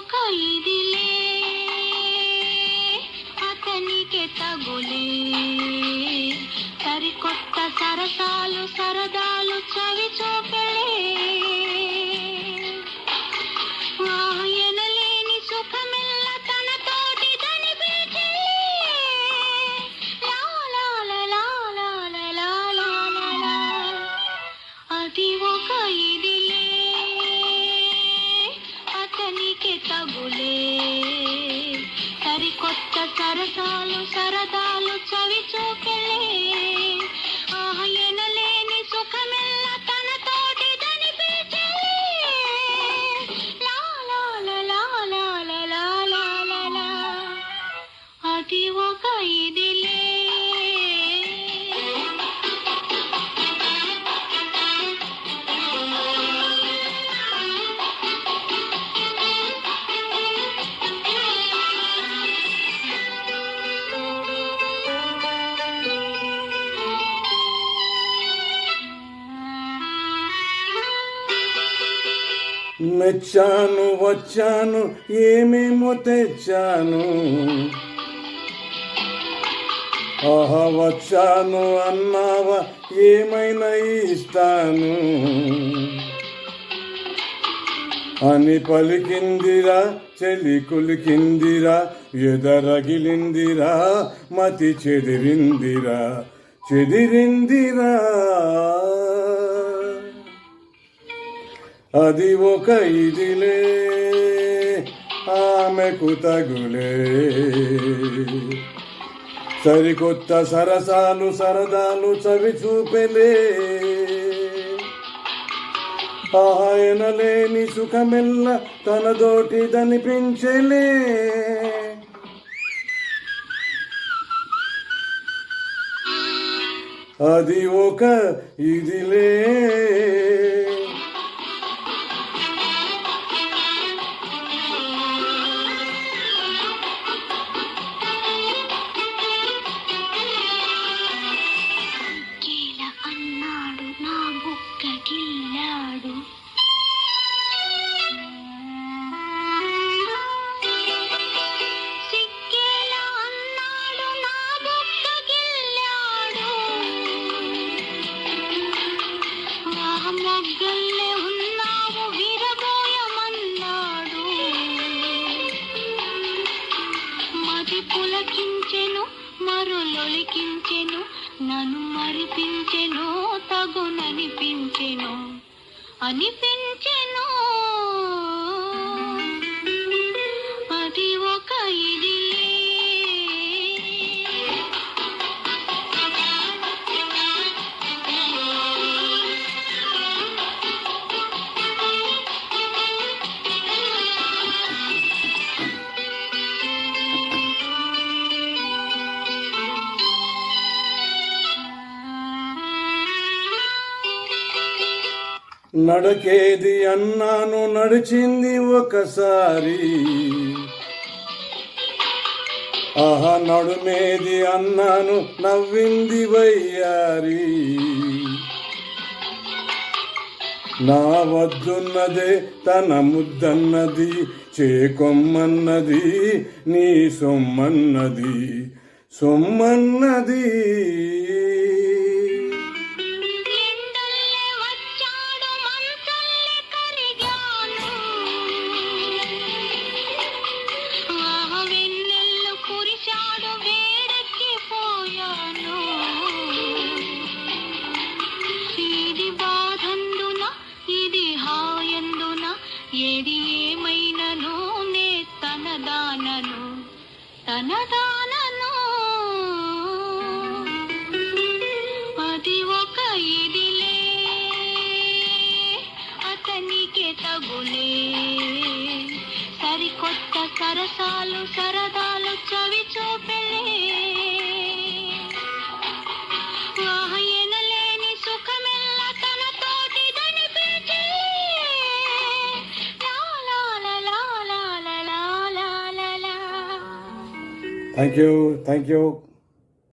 ఒక ఇదిలే అతనికి తగులే సరికొత్త సరసాలు సరదాలు చవి చూపెలే ఆయనలేని సుఖమెల్ల తన తోటి దని అది ఒక ఇదిలే అతనికి తగులే సరికొత్త సరసాలు సరదాలు చవి చూపెలే ఆయనలేని సుఖమెల్ల తన తోటి దని అది ఒక ఇదిలే మెచ్చాను వచ్చాను ఏమేమో తెచ్చాను ఆహా వచ్చాను అన్నావా ఏమైనా ఇస్తాను అని పలికిందిరా చెలి కులికిందిరా ఎదరగిలిందిరా మతి చెదిరిందిరా అది ఒక ఇదిలే ఆమెకు తగులే సరికొత్త సరసాలు సరదాలు చవి చూపెలే ఆయనలేని సుఖమెల్ల తనదోటిదనిపించలే అది ఒక ఇదిలే మొగ్గల్లే ఉన్నావు విరబోయమన్నాడు మది పులకించెను మరులొలికించెను నన్ను మరిపించెను తగుననిపించెను అనిపించెను అది ఒక ఇదిలే నడకేది అన్నాను నడిచింది ఒకసారి ఆహా నడుమేది అన్నాను నవ్వింది వయ్యారి నా వద్దున్నదే తన ముద్దన్నది చేకొమ్మన్నది నీ సొమ్మన్నది ఏది ఏమైనను నే తనదానను అది ఒక ఇదిలే అతనికి తగులే సరికొత్త సరసాలు సరదాలు చవి చూపెలే ఆయనలేని సుఖమెల్ల తన తోటి దనిపించే Thank you.